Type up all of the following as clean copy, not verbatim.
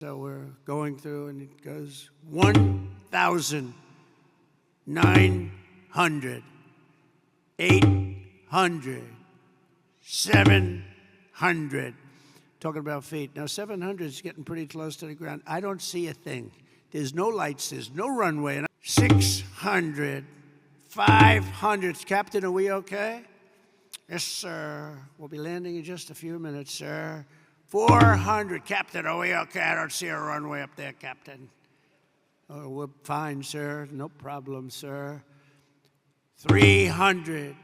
So we're going through, and it goes 1,900, 800, 700. Talking about feet. Now, 700 is getting pretty close to the ground. I don't see a thing. There's no lights. There's no runway. 600, 500. Captain, are we okay? Yes, sir. We'll be landing in just a few minutes, sir. 400. Captain, are we okay? I don't see a runway up there, Captain. Oh, we're fine, sir. No problem, sir. 300.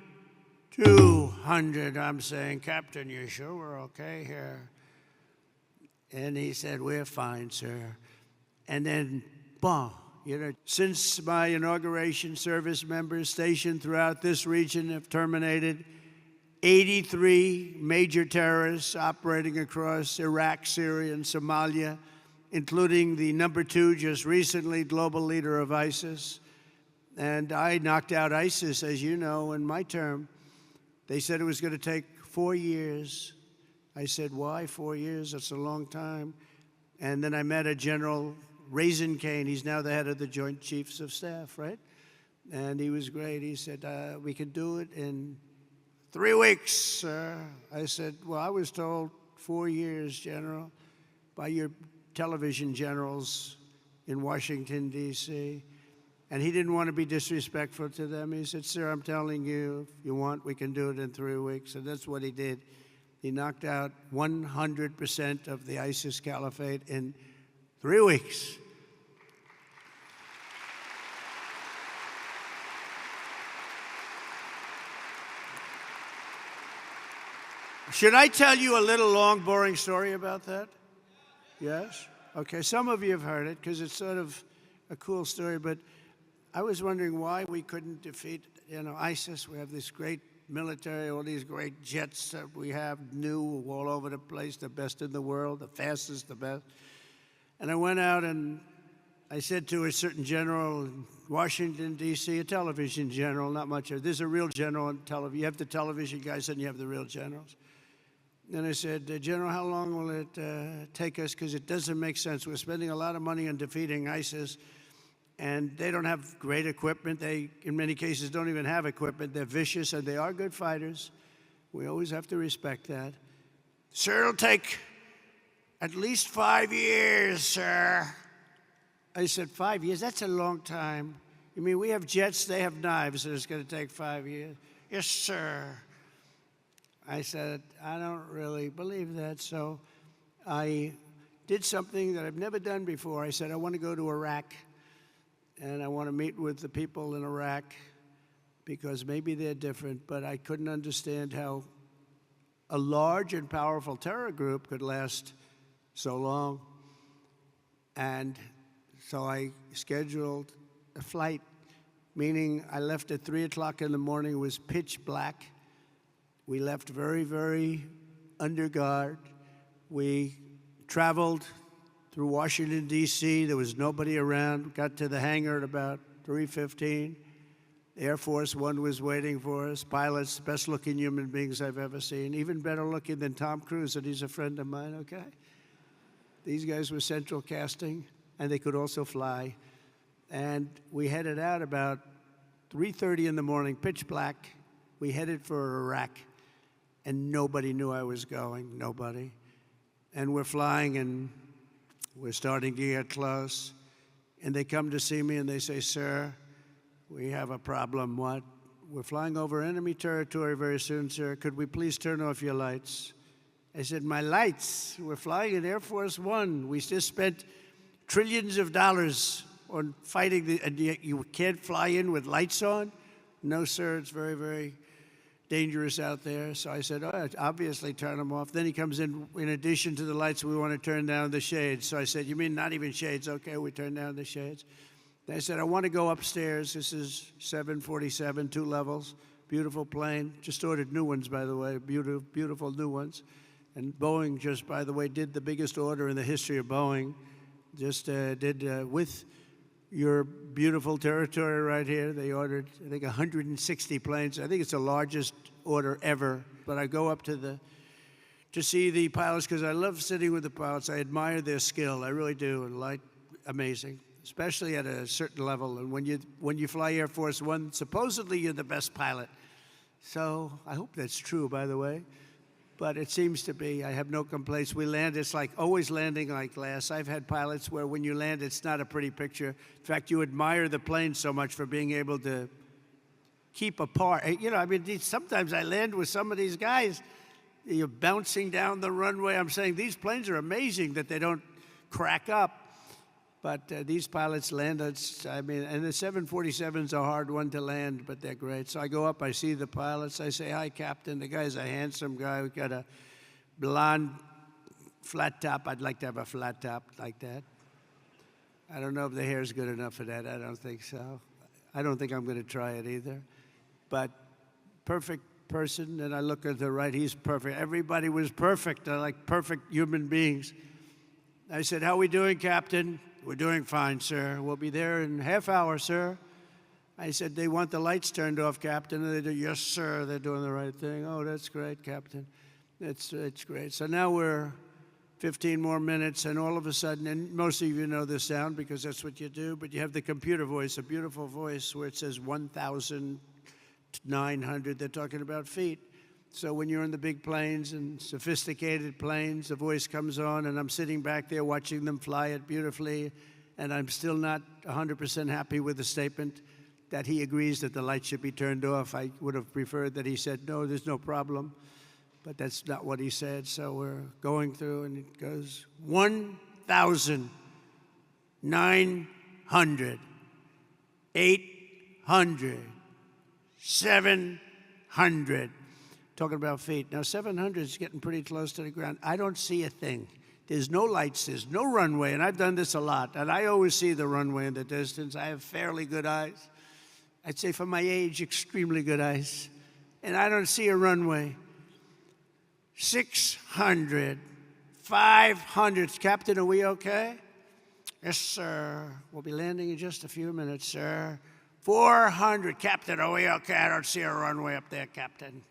200. I'm saying, Captain, you sure we're okay here? And he said, we're fine, sir. And then, boom. You know, since my inauguration, service members stationed throughout this region have terminated 83 major terrorists operating across Iraq, Syria, and Somalia, including the #2, just recently, global leader of ISIS. And I knocked out ISIS, as you know, in my term. They said it was going to take 4 years. I said, why 4 years? That's a long time. And then I met a General Raisin Kane. He's now the head of the Joint Chiefs of Staff, right? And he was great. He said, we can do it in 3 weeks, sir. I said, well, I was told 4 years, General, by your television generals in Washington, D.C. And he didn't want to be disrespectful to them. He said, sir, I'm telling you, if you want, we can do it in 3 weeks. And that's what he did. He knocked out 100% of the ISIS caliphate in 3 weeks. Should I tell you a little long, boring story about that? Yes? Okay, some of you have heard it because it's sort of a cool story, but I was wondering why we couldn't defeat, ISIS. We have this great military, all these great jets that we have new all over the place, the best in the world, the fastest, the best. And I went out and I said to a certain general in Washington, D.C., a television general, not much of it. There's a real general on television. You have the television guys and you have the real generals. And I said, General, how long will it take us? Because it doesn't make sense. We're spending a lot of money on defeating ISIS, and they don't have great equipment. They, in many cases, don't even have equipment. They're vicious, and they are good fighters. We always have to respect that. Sir, it'll take at least 5 years, sir. I said, 5 years? That's a long time. You mean we have jets, they have knives, and it's going to take 5 years? Yes, sir. I said, I don't really believe that. So I did something that I've never done before. I said, I want to go to Iraq, and I want to meet with the people in Iraq because maybe they're different, but I couldn't understand how a large and powerful terror group could last so long. And so I scheduled a flight, meaning I left at 3 o'clock in the morning. It was pitch black. We left very, very under guard. We traveled through Washington, D.C. There was nobody around. Got to the hangar at about 3:15. Air Force One was waiting for us. Pilots, best-looking human beings I've ever seen. Even better looking than Tom Cruise, and he's a friend of mine, okay? These guys were central casting, and they could also fly. And we headed out about 3:30 in the morning, pitch black. We headed for Iraq. And nobody knew I was going, nobody. And we're flying, and we're starting to get close. And they come to see me, and they say, sir, we have a problem. What? We're flying over enemy territory very soon, sir. Could we please turn off your lights? I said, my lights? We're flying in Air Force One. We just spent trillions of dollars on fighting, and you can't fly in with lights on? No, sir, it's very, very dangerous out there. So I said, obviously turn them off. Then he comes in addition to the lights, we want to turn down the shades. So I said, you mean not even shades? Okay, we turn down the shades. Then I said, I want to go upstairs. This is 747, 2 levels, beautiful plane. Just ordered new ones, by the way, beautiful new ones. And Boeing just, by the way, did the biggest order in the history of Boeing. Just did with your beautiful territory right here. They ordered, I think, 160 planes. I think it's the largest order ever. But I go up to to see the pilots, because I love sitting with the pilots. I admire their skill. I really do. And amazing, especially at a certain level. And when you fly Air Force One, supposedly you're the best pilot. So I hope that's true, by the way. But it seems to be. I have no complaints. We land, it's like always landing like glass. I've had pilots where when you land, it's not a pretty picture. In fact, you admire the plane so much for being able to keep apart. You know, I mean, sometimes I land with some of these guys. You're bouncing down the runway. I'm saying these planes are amazing that they don't crack up. But these pilots land, I mean, and the 747's a hard one to land, but they're great. So I go up, I see the pilots, I say, "Hi, Captain." The guy's a handsome guy. We've got a blonde flat top. I'd like to have a flat top like that. I don't know if the hair's good enough for that. I don't think so. I don't think I'm going to try it either. But perfect person, and I look at the right, he's perfect. Everybody was perfect. I like perfect human beings. I said, "How are we doing, Captain?" "We're doing fine, sir. We'll be there in half hour, sir." I said, "They want the lights turned off, Captain." And they do, "Yes, sir, they're doing the right thing." "Oh, that's great, Captain. It's great." So now we're 15 more minutes, and all of a sudden, and most of you know the sound because that's what you do, but you have the computer voice, a beautiful voice where it says 1,900. They're talking about feet. So when you're in the big planes and sophisticated planes, the voice comes on, and I'm sitting back there watching them fly it beautifully, and I'm still not 100% happy with the statement that he agrees that the lights should be turned off. I would have preferred that he said, "No, there's no problem." But that's not what he said. So we're going through, and it goes 1,900, 800, 700. Talking about feet. Now, 700 is getting pretty close to the ground. I don't see a thing. There's no lights, there's no runway, and I've done this a lot, and I always see the runway in the distance. I have fairly good eyes. I'd say for my age, extremely good eyes. And I don't see a runway. 600, 500. "Captain, are we okay?" "Yes, sir. We'll be landing in just a few minutes, sir." 400. "Captain, are we okay? I don't see a runway up there, Captain."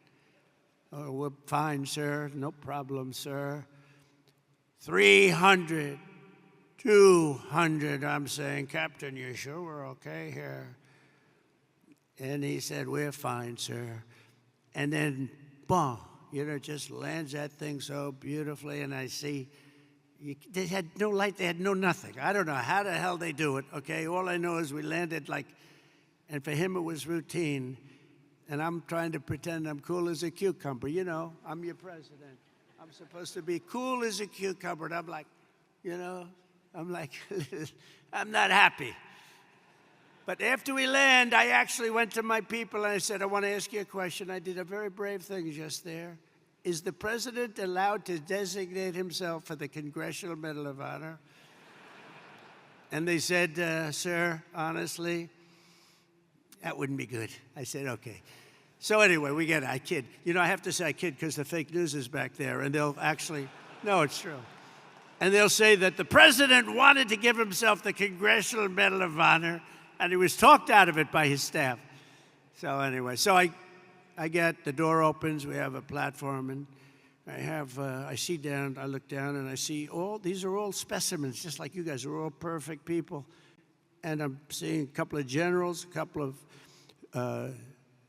"Oh, we're fine, sir. No problem, sir." 300, 200. I'm saying, "Captain, you sure we're okay here?" And he said, "We're fine, sir." And then, boom, just lands that thing so beautifully, and I see they had no light, they had no nothing. I don't know how the hell they do it, okay? All I know is we landed and for him it was routine. And I'm trying to pretend I'm cool as a cucumber. You know, I'm your president. I'm supposed to be cool as a cucumber. And I'm like, I'm not happy. But after we land, I actually went to my people and I said, "I want to ask you a question." I did a very brave thing just there. "Is the president allowed to designate himself for the Congressional Medal of Honor?" And they said, "Sir, honestly, that wouldn't be good." I said, "Okay." So anyway, we get it. I kid. I have to say I kid because the fake news is back there, and they'll actually, no, it's true. And they'll say that the president wanted to give himself the Congressional Medal of Honor, and he was talked out of it by his staff. So anyway, I get, the door opens, we have a platform, and I look down, and I see these are all specimens, just like you guys are all perfect people. And I'm seeing a couple of generals, a couple of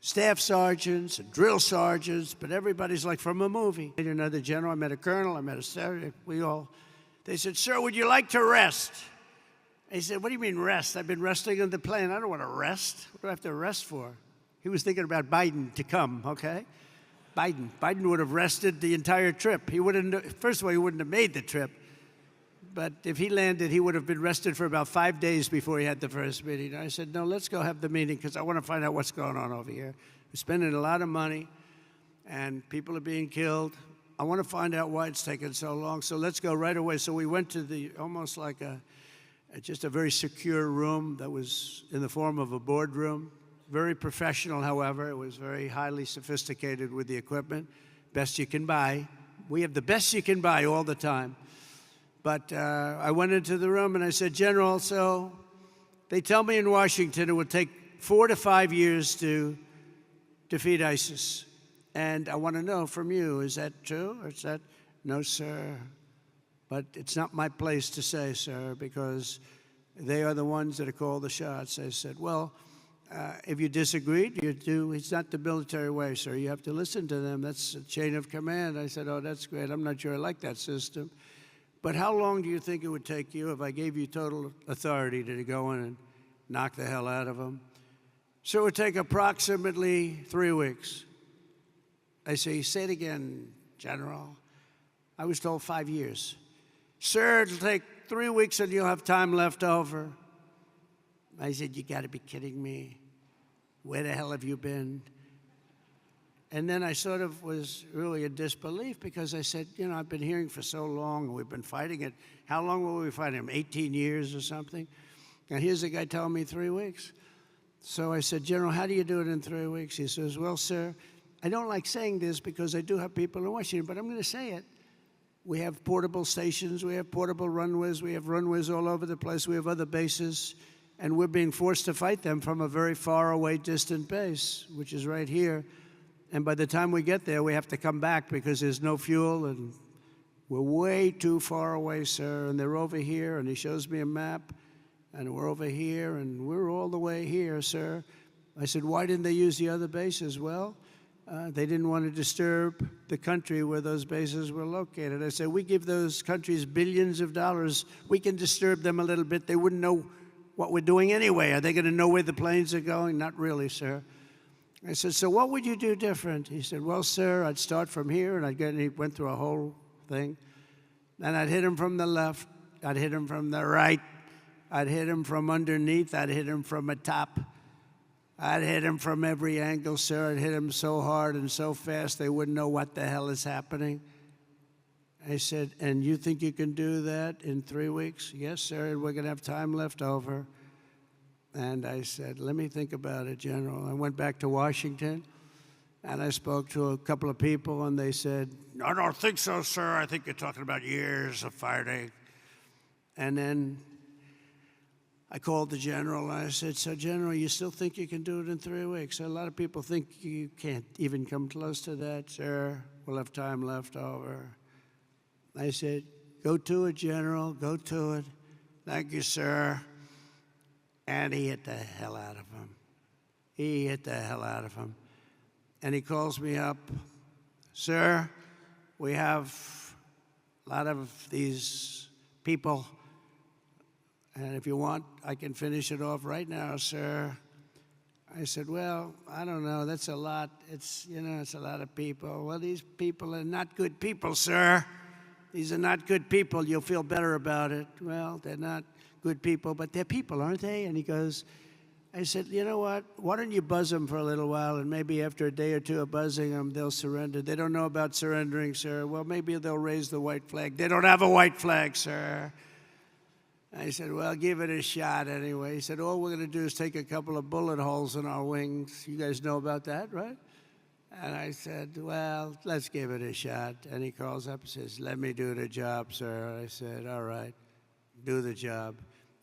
staff sergeants and drill sergeants, but everybody's like from a movie. I met another general, I met a colonel, I met a sergeant, they said, "Sir, would you like to rest?" I said, "What do you mean rest? I've been resting on the plane. I don't want to rest. What do I have to rest for?" He was thinking about Biden to come, okay? Biden would have rested the entire trip. First of all, he wouldn't have made the trip. But if he landed, he would have been rested for about 5 days before he had the first meeting. I said, "No, let's go have the meeting because I want to find out what's going on over here. We're spending a lot of money, and people are being killed. I want to find out why it's taken so long, so let's go right away." So we went to almost like just a very secure room that was in the form of a boardroom. Very professional, however. It was very highly sophisticated with the equipment. Best you can buy. We have the best you can buy all the time. But I went into the room and I said, "General, so they tell me in Washington it would take 4 to 5 years to defeat ISIS. And I want to know from you, is that true? Or is that no, sir. But it's not my place to say, sir, because they are the ones that are called the shots. I said, well, if you disagreed, you do. It's not the military way, sir. You have to listen to them. That's a chain of command. I said, oh, that's great. I'm not sure I like that system. But how long do you think it would take you if I gave you total authority to go in and knock the hell out of them? So it would take approximately 3 weeks. I say it again, General. I was told 5 years. Sir, it'll take 3 weeks and you'll have time left over. I said, you got to be kidding me. Where the hell have you been? And then I sort of was really in disbelief because I said, you know, I've been hearing for so long and we've been fighting it. How long will we fight him? 18 years or something? And here's the guy telling me 3 weeks. So I said, General, how do you do it in 3 weeks? He says, well, sir, I don't like saying this because I do have people in Washington, but I'm going to say it. We have portable stations, we have portable runways, we have runways all over the place, we have other bases, and we're being forced to fight them from a very far away, distant base, which is right here. And by the time we get there, we have to come back because there's no fuel, and we're way too far away, sir, and they're over here, and he shows me a map, and we're over here, and we're all the way here, sir. I said, why didn't they use the other bases? Well, they didn't want to disturb the country where those bases were located. I said, we give those countries billions of dollars. We can disturb them a little bit. They wouldn't know what we're doing anyway. Are they going to know where the planes are going? Not really, sir. I said, so what would you do different? He said, well, sir, I'd start from here, and he went through a whole thing. And I'd hit him from the left. I'd hit him from the right. I'd hit him from underneath. I'd hit him from the top. I'd hit him from every angle, sir. I'd hit him so hard and so fast they wouldn't know what the hell is happening. I said, and you think you can do that in 3 weeks? Yes, sir, and we're going to have time left over. And I said, let me think about it, General. I went back to Washington, and I spoke to a couple of people, and they said, I don't think so, sir. I think you're talking about years of fighting. And then I called the general, and I said, so, General, you still think you can do it in 3 weeks? A lot of people think you can't even come close to that, sir. We'll have time left over. I said, go to it, General, go to it. Thank you, sir. And he hit the hell out of him. He hit the hell out of him. And he calls me up, sir, we have a lot of these people, and if you want, I can finish it off right now, sir. I said, well, I don't know, that's a lot. It's a lot of people. Well, these people are not good people, sir. These are not good people. You'll feel better about it. Well, they're not good people, but they're people, aren't they? And he goes, I said, you know what? Why don't you buzz them for a little while, and maybe after a day or two of buzzing them, they'll surrender. They don't know about surrendering, sir. Well, maybe they'll raise the white flag. They don't have a white flag, sir. I said, well, give it a shot anyway. He said, all we're going to do is take a couple of bullet holes in our wings. You guys know about that, right? And I said, well, let's give it a shot. And he calls up and says, let me do the job, sir. I said, all right, do the job.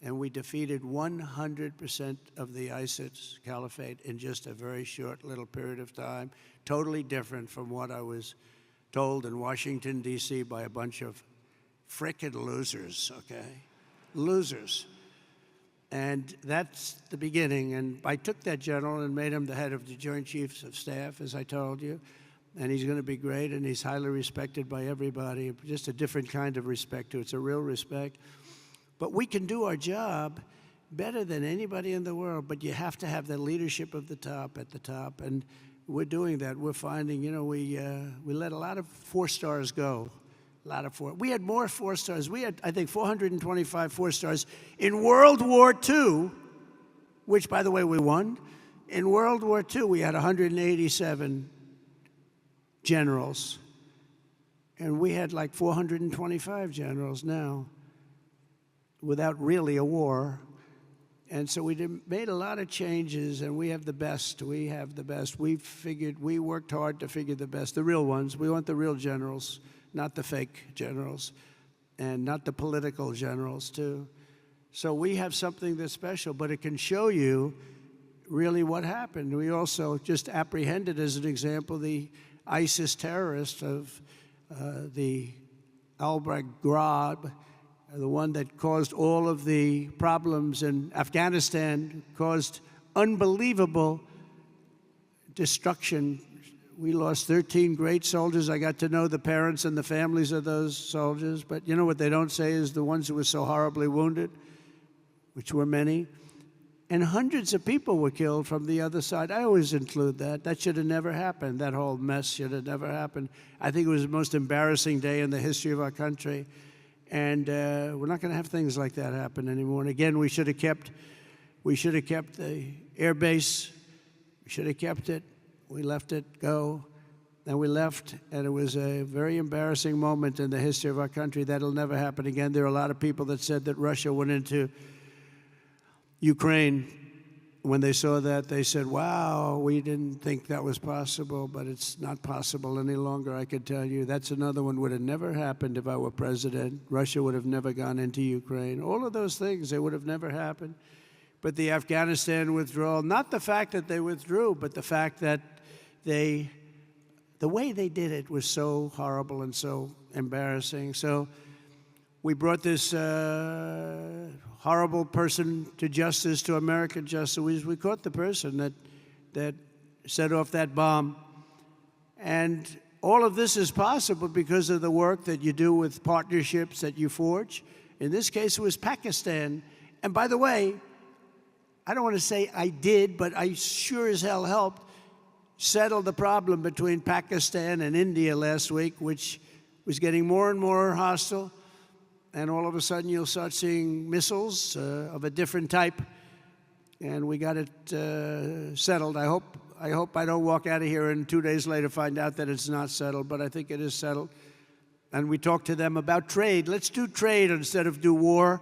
And we defeated 100% of the ISIS caliphate in just a very short little period of time, totally different from what I was told in Washington, D.C. by a bunch of frickin' losers, okay? Losers. And that's the beginning. And I took that general and made him the head of the Joint Chiefs of Staff, as I told you. And he's going to be great, and he's highly respected by everybody. Just a different kind of respect, too. It's a real respect. But we can do our job better than anybody in the world, but you have to have the leadership of the top at the top. And we're doing that. We're finding, we let a lot of 4-stars go. A lot of 4. We had more 4-stars. We had, I think, 425 4-stars in World War II, which, by the way, we won. In World War II, we had 187 generals. And we had like 425 generals now without really a war. And so we made a lot of changes, and we have the best. We have the best. We worked hard to figure the best, the real ones. We want the real generals, not the fake generals, and not the political generals, too. So we have something that's special, but it can show you really what happened. We also just apprehended, as an example, the ISIS terrorist of the al-Baghdad, the one that caused all of the problems in Afghanistan, caused unbelievable destruction. We lost 13 great soldiers. I got to know the parents and the families of those soldiers. But you know what they don't say is the ones who were so horribly wounded, which were many. And hundreds of people were killed from the other side. I always include that. That should have never happened. That whole mess should have never happened. I think it was the most embarrassing day in the history of our country. And we're not going to have things like that happen anymore. And again, we should have kept the air base. We should have kept it. We let it go. Then we left, and it was a very embarrassing moment in the history of our country. That'll never happen again. There are a lot of people that said that Russia went into Ukraine. When they saw that, they said, wow, we didn't think that was possible, but it's not possible any longer, I can tell you. That's another one would have never happened if I were president. Russia would have never gone into Ukraine. All of those things, they would have never happened. But the Afghanistan withdrawal, not the fact that they withdrew, but the fact that the way they did it was so horrible and so embarrassing. So we brought this horrible person to justice, to American justice. We caught the person that set off that bomb. And all of this is possible because of the work that you do with partnerships that you forge. In this case, it was Pakistan. And by the way, I don't want to say I did, but I sure as hell helped settle the problem between Pakistan and India last week, which was getting more and more hostile. And all of a sudden, you'll start seeing missiles of a different type. And we got it settled. I hope I don't walk out of here and 2 days later find out that it's not settled, but I think it is settled. And we talked to them about trade. Let's do trade instead of do war.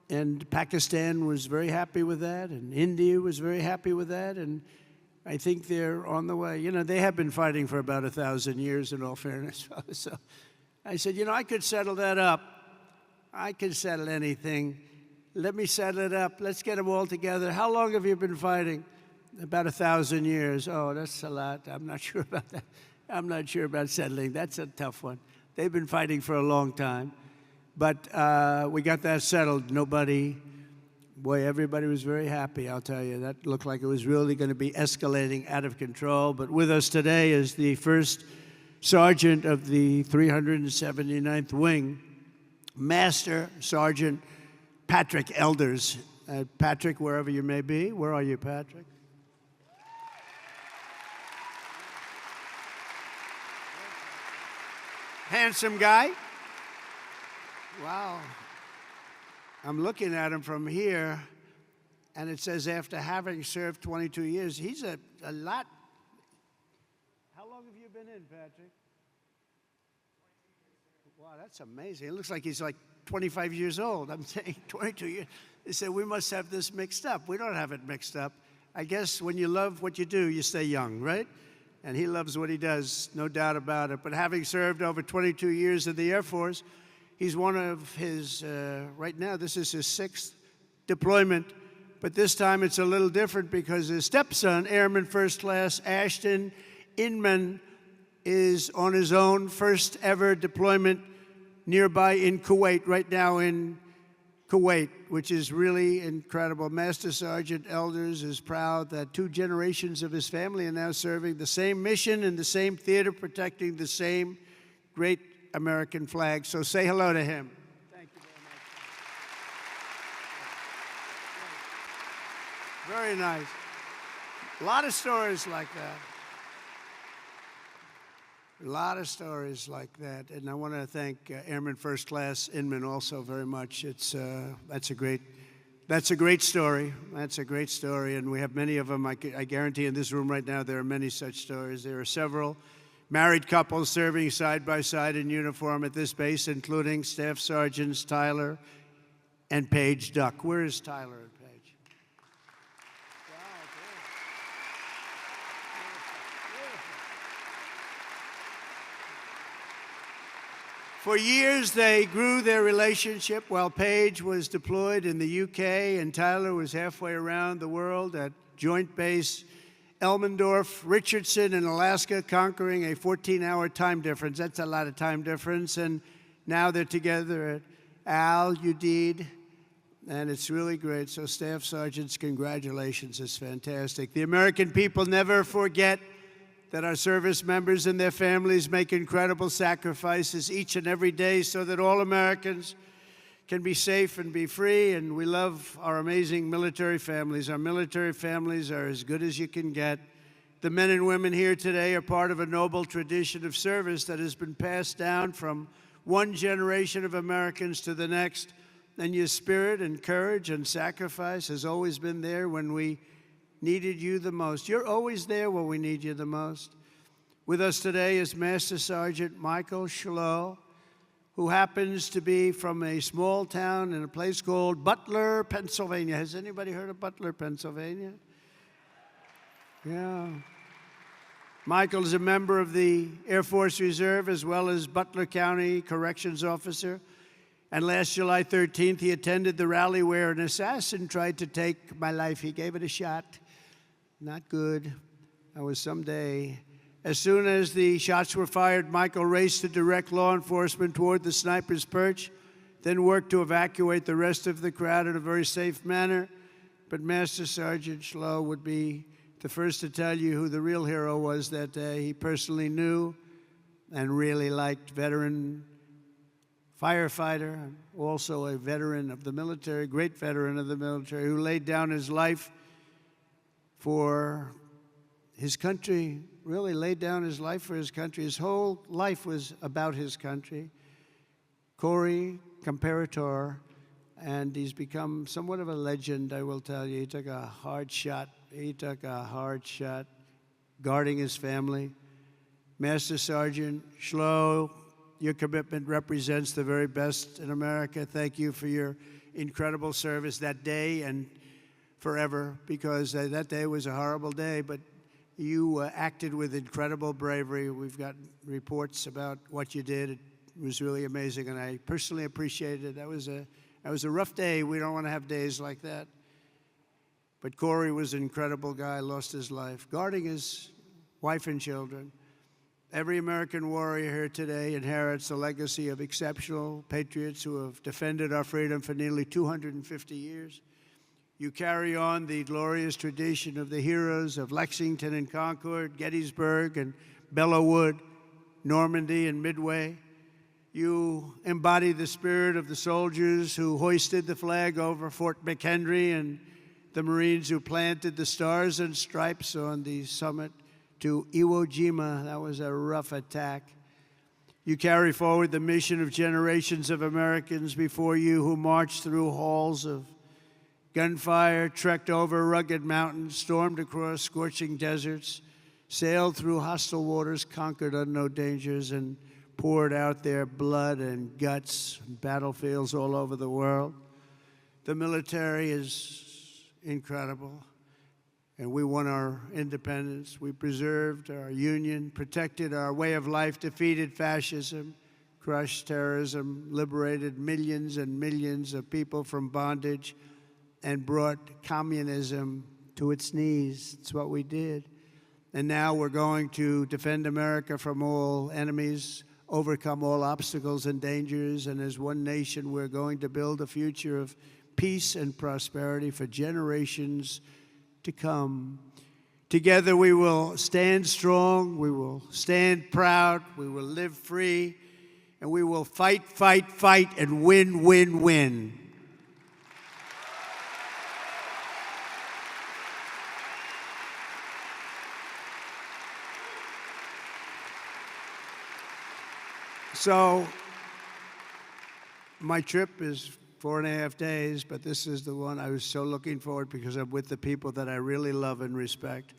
And Pakistan was very happy with that, and India was very happy with that, and I think they're on the way. You know, they have been fighting for about 1,000 years, in all fairness. So I said, you know, I could settle that up. I can settle anything. Let me settle it up. Let's get them all together. How long have you been fighting? About 1,000 years. Oh, that's a lot. I'm not sure about that. I'm not sure about settling. That's a tough one. They've been fighting for a long time. But we got that settled. Everybody was very happy, I'll tell you. That looked like it was really going to be escalating out of control. But with us today is the first sergeant of the 379th Wing, Master Sergeant Patrick Elders. Patrick, wherever you may be. Where are you, Patrick? Handsome guy. Wow. I'm looking at him from here, and it says after having served 22 years, he's a lot. How long have you been in, Patrick? Wow, that's amazing. It looks like he's like 25 years old. I'm saying 22 years. They said, we must have this mixed up. We don't have it mixed up. I guess when you love what you do, you stay young, right? And he loves what he does, no doubt about it. But having served over 22 years in the Air Force, he's one of his, right now, this is his 6th deployment. But this time it's a little different because his stepson, Airman First Class Ashton Inman, is on his own first ever deployment nearby in Kuwait, right now in Kuwait, which is really incredible. Master Sergeant Elders is proud that 2 generations of his family are now serving the same mission in the same theater, protecting the same great American flag. So say hello to him. Thank you very much. Very nice. A lot of stories like that. A lot of stories like that. And I want to thank Airman First Class Inman also very much. That's a great story. That's a great story. And we have many of them. I guarantee in this room right now there are many such stories. There are several married couples serving side by side in uniform at this base, including Staff Sergeants Tyler and Paige Duck. Where is Tyler and Paige? For years, they grew their relationship while Paige was deployed in the UK and Tyler was halfway around the world at Joint Base Elmendorf, Richardson in Alaska, conquering a 14-hour time difference. That's a lot of time difference. And Now they're together at Al Udeid, and it's really great. So Staff Sergeants, congratulations. It's fantastic. The American people never forget that our service members and their families make incredible sacrifices each and every day so that all Americans can be safe and be free, and we love our amazing military families. Our military families are as good as you can get. The men and women here today are part of a noble tradition of service that has been passed down from one generation of Americans to the next, and your spirit and courage and sacrifice has always been there when we needed you the most. You're always there when we need you the most. With us today is Master Sergeant Michael Schlow, who happens to be from a small town in a place called Butler, Pennsylvania. Has anybody heard of Butler, Pennsylvania? Yeah. Michael is a member of the Air Force Reserve as well as Butler County Corrections Officer. And last July 13th, he attended the rally where an assassin tried to take my life. He gave it a shot. Not good. That was someday. As soon as the shots were fired, Michael raced to direct law enforcement toward the sniper's perch, then worked to evacuate the rest of the crowd in a very safe manner. But Master Sergeant Schlow would be the first to tell you who the real hero was that day. He personally knew and really liked veteran firefighter, also a veteran of the military, great veteran of the military, who laid down his life for his country, really laid down his life for his country. His whole life was about his country. Corey Comparator, and he's become somewhat of a legend, I will tell you. He took a hard shot. He took a hard shot guarding his family. Master Sergeant Schlow, your commitment represents the very best in America. Thank you for your incredible service that day and forever, because that day was a horrible day, but you acted with incredible bravery. We've got reports about what you did. It was really amazing, and I personally appreciated it. That was a rough day. We don't want to have days like that. But Corey was an incredible guy, lost his life, guarding his wife and children. Every American warrior here today inherits a legacy of exceptional patriots who have defended our freedom for nearly 250 years. You carry on the glorious tradition of the heroes of Lexington and Concord, Gettysburg and Belleau Wood, Normandy and Midway. You embody the spirit of the soldiers who hoisted the flag over Fort McHenry and the Marines who planted the stars and stripes on the summit to Iwo Jima. That was a rough attack. You carry forward the mission of generations of Americans before you who marched through halls of gunfire, trekked over rugged mountains, stormed across scorching deserts, sailed through hostile waters, conquered unknown dangers, and poured out their blood and guts on battlefields all over the world. The military is incredible, and we won our independence. We preserved our union, protected our way of life, defeated fascism, crushed terrorism, liberated millions and millions of people from bondage, and brought communism to its knees. It's what we did. And now we're going to defend America from all enemies, overcome all obstacles and dangers, and as one nation, we're going to build a future of peace and prosperity for generations to come. Together we will stand strong, we will stand proud, we will live free, and we will fight, fight, fight, and win, win, win. So my trip is 4.5 days, but this is the one I was so looking forward because I'm with the people that I really love and respect.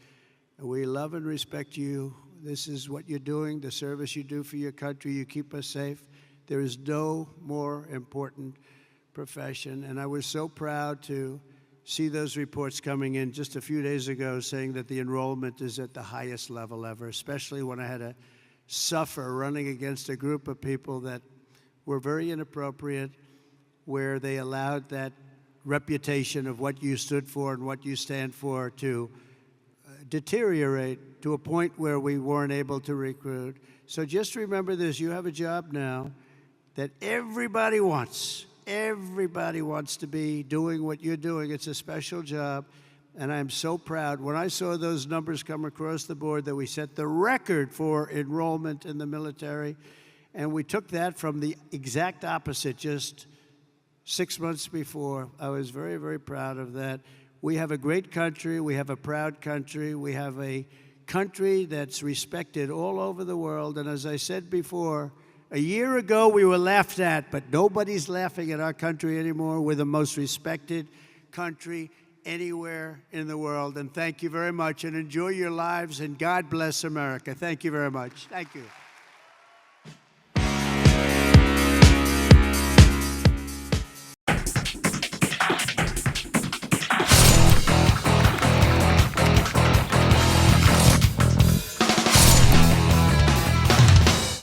And we love and respect you. This is what you're doing, the service you do for your country. You keep us safe. There is no more important profession. And I was so proud to see those reports coming in just a few days ago saying that the enrollment is at the highest level ever, especially when I had to suffer running against a group of people that were very inappropriate, where they allowed that reputation of what you stood for and what you stand for to deteriorate to a point where we weren't able to recruit. So just remember this, you have a job now. that everybody wants. Everybody wants to be doing what you're doing. It's a special job, and I'm so proud. When I saw those numbers come across the board that we set the record for enrollment in the military, and we took that from the exact opposite just 6 months before. I was very, very proud of that. We have a great country. We have a proud country. We have a country that's respected all over the world. And as I said before, a year ago we were laughed at, but nobody's laughing at our country anymore. We're the most respected country anywhere in the world. And thank you very much, and enjoy your lives, and God bless America. Thank you very much. Thank you.